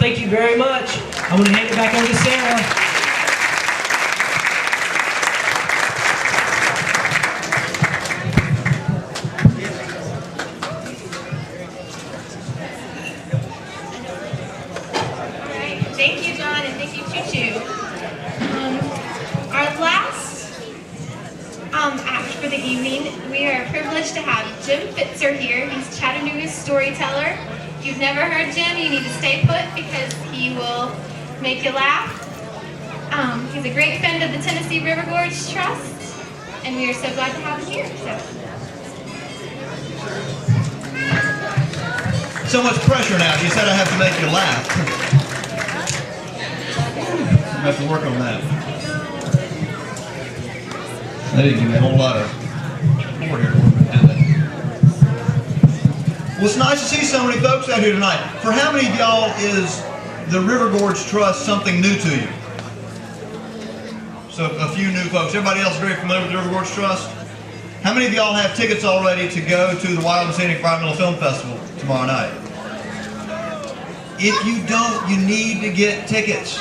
thank you very much. I'm going to hand it back over to Sarah. Thank you, John, and thank you, ChooChoo. Our last act for the evening, we are privileged to have Jim Fitzer here. He's Chattanooga's storyteller. If you've never heard Jim, you need to stay put because he will make you laugh. He's a great friend of the Tennessee River Gorge Trust, and we are so glad to have him here. So much pressure now. You said I have to make you laugh. I have to work on that. They didn't give me a whole lot of support here. Well, it's nice to see so many folks out here tonight. For how many of y'all is the River Gorge Trust something new to you? So a few new folks. Everybody else very familiar with the River Gorge Trust? How many of y'all have tickets already to go to the Wild and Scenic Environmental Film Festival tomorrow night? If you don't, you need to get tickets.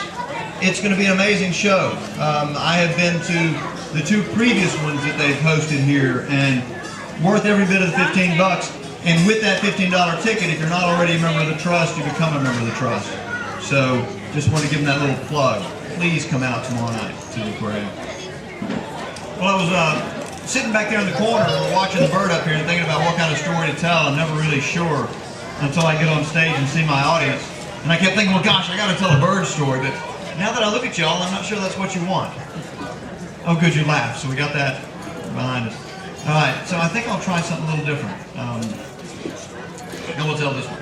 It's going to be an amazing show. I have been to the two previous ones that they've hosted here, and worth every bit of the $15. And with that $15 ticket, if you're not already a member of the Trust, you become a member of the Trust. So just want to give them that little plug. Please come out tomorrow night to the parade. Well, I was sitting back there in the corner watching the bird up here and thinking about what kind of story to tell. I'm never really sure until I get on stage and see my audience. And I kept thinking, well, gosh, I got to tell a bird story. But now that I look at y'all, I'm not sure that's what you want. Oh, good, you laughed. So we got that behind us. All right, so I think I'll try something a little different. And we'll tell this one.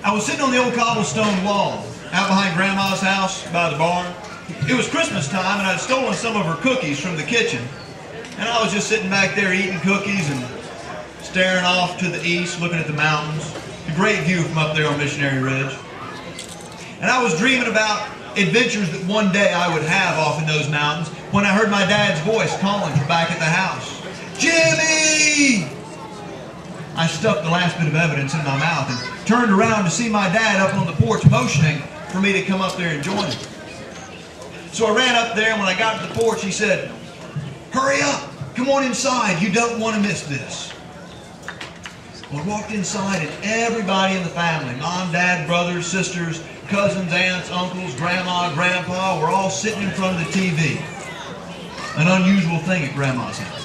I was sitting on the old cobblestone wall out behind Grandma's house by the barn. It was Christmas time, and I'd stolen some of her cookies from the kitchen. And I was just sitting back there eating cookies and staring off to the east, looking at the mountains. A great view from up there on Missionary Ridge. And I was dreaming about adventures that one day I would have off in those mountains when I heard my dad's voice calling from back at the house. Jimmy! I stuck the last bit of evidence in my mouth and turned around to see my dad up on the porch motioning for me to come up there and join him. So I ran up there, and when I got to the porch, he said, "Hurry up, come on inside, you don't want to miss this." Well, I walked inside, and everybody in the family, mom, dad, brothers, sisters, cousins, aunts, uncles, grandma, grandpa, were all sitting in front of the TV. An unusual thing at Grandma's house.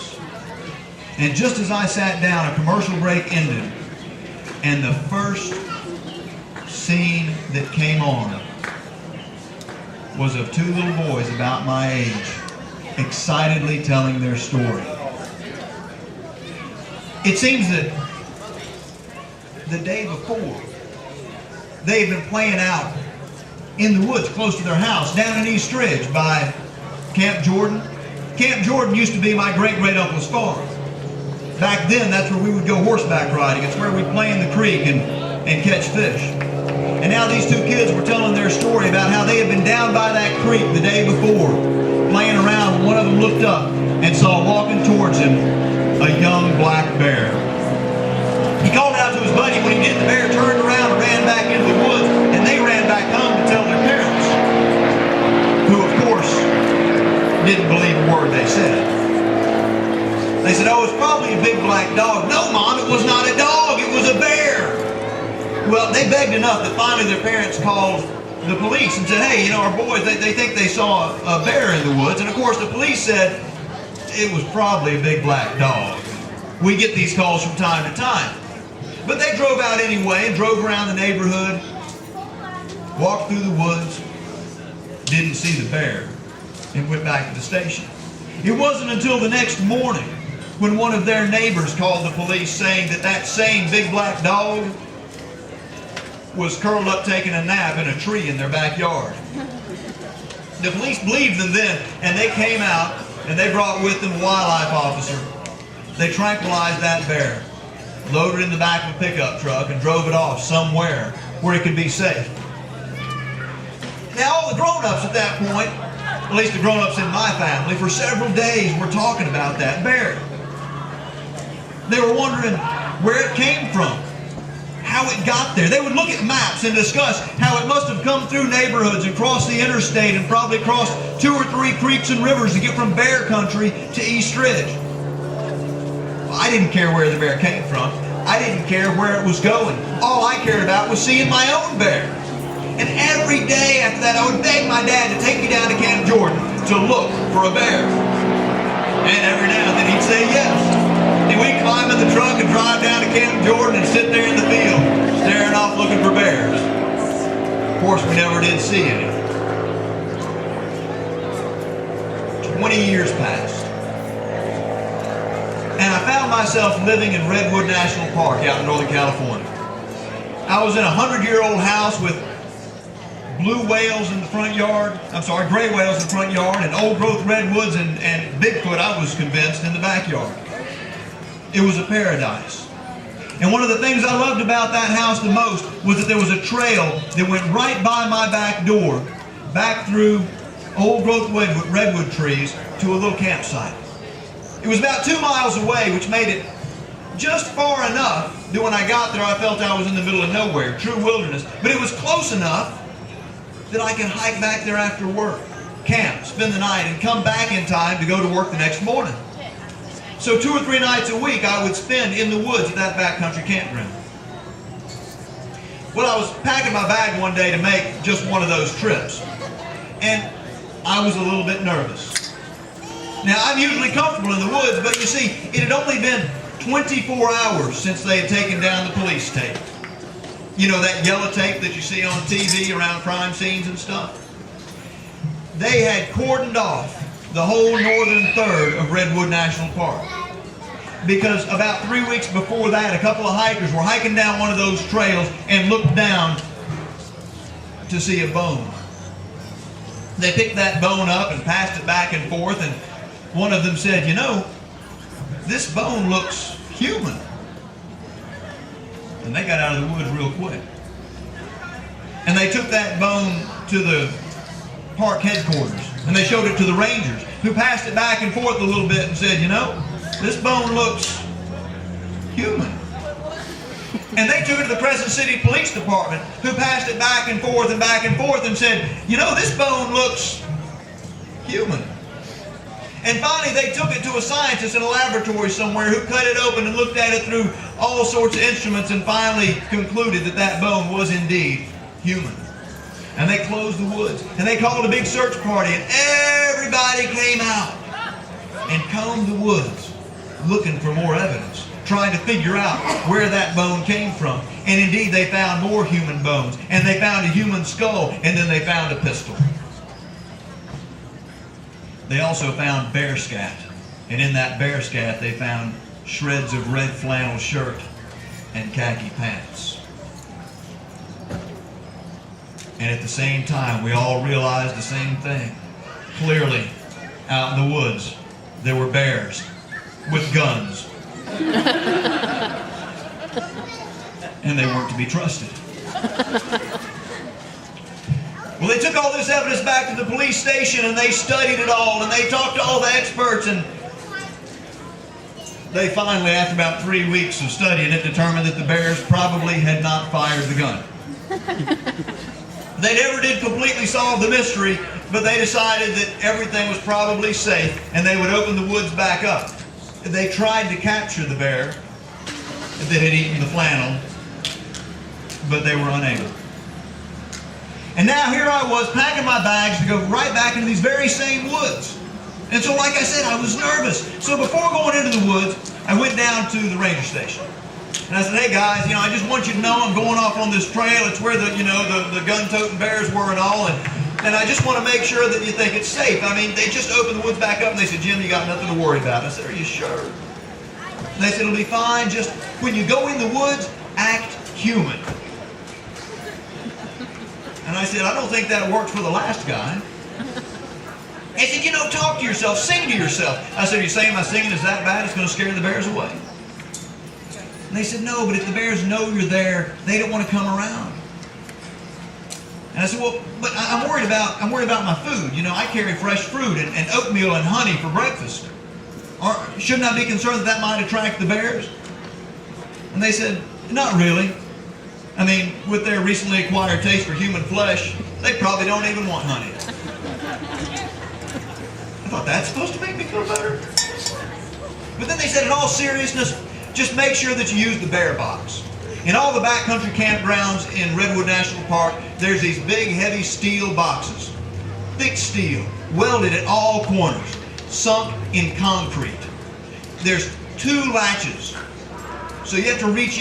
And just as I sat down, a commercial break ended, and the first scene that came on was of two little boys about my age, excitedly telling their story. It seems that the day before, they had been playing out in the woods close to their house, down in East Ridge by Camp Jordan. Camp Jordan used to be my great-great-uncle's farm. Back then, that's where we would go horseback riding. It's where we'd play in the creek and catch fish. And now these two kids were telling their story about how they had been down by that creek the day before, playing around, when one of them looked up and saw walking towards him a young black bear. He called out to his buddy. When he did, the bear turned around and ran back into the woods, and they ran back home to tell their parents, who, of course, didn't believe a word they said. They said, "Oh, it's probably a big black dog." "No, Mom, it was not a dog, it was a bear." Well, they begged enough that finally their parents called the police and said, "Hey, you know, our boys, they think they saw a bear in the woods." And of course the police said, "It was probably a big black dog. We get these calls from time to time." But they drove out anyway and drove around the neighborhood, walked through the woods, didn't see the bear, and went back to the station. It wasn't until the next morning when one of their neighbors called the police saying that that same big black dog was curled up taking a nap in a tree in their backyard. The police believed them then, and they came out and they brought with them a wildlife officer. They tranquilized that bear, loaded it in the back of a pickup truck, and drove it off somewhere where it could be safe. Now all the grown-ups at that point, at least the grown-ups in my family, for several days were talking about that bear. They were wondering where it came from, how it got there. They would look at maps and discuss how it must have come through neighborhoods and crossed the interstate and probably crossed 2 or 3 creeks and rivers to get from bear country to East Ridge. Well, I didn't care where the bear came from. I didn't care where it was going. All I cared about was seeing my own bear. And every day after that, I would beg my dad to take me down to Camp Jordan to look for a bear. And every now and then he'd say yes. And we'd climb in the truck and drive down to Camp Jordan and sit there in the field, staring off looking for bears. Of course, we never did see any. 20 years passed. And I found myself living in Redwood National Park out in Northern California. I was in a 100-year-old house with blue whales in the front yard, gray whales in the front yard, and old-growth redwoods and Bigfoot, I was convinced, in the backyard. It was a paradise. And one of the things I loved about that house the most was that there was a trail that went right by my back door, back through old-growth redwood trees to a little campsite. It was about 2 miles away, which made it just far enough that when I got there, I felt I was in the middle of nowhere, true wilderness. But it was close enough that I could hike back there after work, camp, spend the night, and come back in time to go to work the next morning. So 2 or 3 nights a week I would spend in the woods at that backcountry campground. Well, I was packing my bag one day to make just one of those trips, and I was a little bit nervous. Now, I'm usually comfortable in the woods, but you see, it had only been 24 hours since they had taken down the police tape. You know, that yellow tape that you see on TV around crime scenes and stuff? They had cordoned off the whole northern third of Redwood National Park. Because about 3 weeks before that, a couple of hikers were hiking down one of those trails and looked down to see a bone. They picked that bone up and passed it back and forth, and one of them said, "You know, this bone looks human." And they got out of the woods real quick. And they took that bone to the park headquarters, and they showed it to the rangers, who passed it back and forth a little bit and said, "You know, this bone looks human." And they took it to the Crescent City Police Department, who passed it back and forth and said, "You know, this bone looks human." And finally, they took it to a scientist in a laboratory somewhere who cut it open and looked at it through all sorts of instruments and finally concluded that that bone was indeed human. And they closed the woods, and they called a big search party, and everybody came out and combed the woods looking for more evidence, trying to figure out where that bone came from. And indeed, they found more human bones, and they found a human skull, and then they found a pistol. They also found bear scat, and in that bear scat they found shreds of red flannel shirt and khaki pants. And at the same time, we all realized the same thing. Clearly, out in the woods, there were bears with guns. And they weren't to be trusted. Well, they took all this evidence back to the police station, and they studied it all, and they talked to all the experts, and they finally, after about 3 weeks of studying it, determined that the bears probably had not fired the gun. They never did completely solve the mystery, but they decided that everything was probably safe, and they would open the woods back up. They tried to capture the bear that had eaten the flannel, but they were unable. And now here I was packing my bags to go right back into these very same woods. And so, like I said, I was nervous. So before going into the woods, I went down to the ranger station. And I said, "Hey guys, I just want you to know I'm going off on this trail. It's where the gun-toting bears were and all. And I just want to make sure that you think it's safe." I mean, they just opened the woods back up and they said, "Jim, you got nothing to worry about." I said, "Are you sure?" And they said, "It'll be fine. Just when you go in the woods, act human." And I said, "I don't think that worked for the last guy." They said, "Talk to yourself, sing to yourself." I said, "Are you saying my singing is that bad? It's going to scare the bears away?" And they said, "No, but if the bears know you're there, they don't want to come around." And I said, "Well, but I'm worried about my food. I carry fresh fruit and oatmeal and honey for breakfast. Or shouldn't I be concerned that might attract the bears?" And they said, "Not really. I mean, with their recently acquired taste for human flesh, they probably don't even want honey. I thought that's supposed to make me feel better. But then they said, in all seriousness, just make sure that you use the bear box. In all the backcountry campgrounds in Redwood National Park, there's these big, heavy steel boxes. Thick steel, welded at all corners, sunk in concrete. There's 2 latches. So you have to reach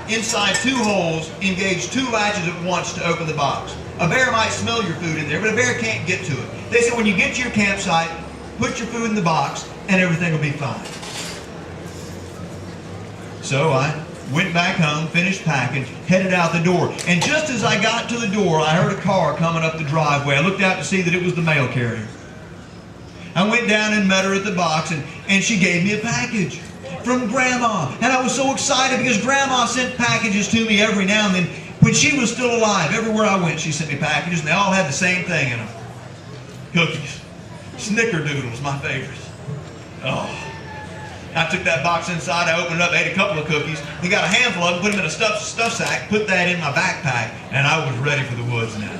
inside 2 holes, engage 2 latches at once to open the box. A bear might smell your food in there, but a bear can't get to it. They said when you get to your campsite, put your food in the box and everything will be fine. So I went back home, finished packing, headed out the door. And just as I got to the door, I heard a car coming up the driveway. I looked out to see that it was the mail carrier. I went down and met her at the box, and she gave me a package from Grandma. And I was so excited because Grandma sent packages to me every now and then. When she was still alive, everywhere I went, she sent me packages, and they all had the same thing in them. Cookies. Snickerdoodles, my favorite. Oh. I took that box inside, I opened it up, ate a couple of cookies, then got a handful of them, put them in a stuff sack, put that in my backpack, and I was ready for the woods now.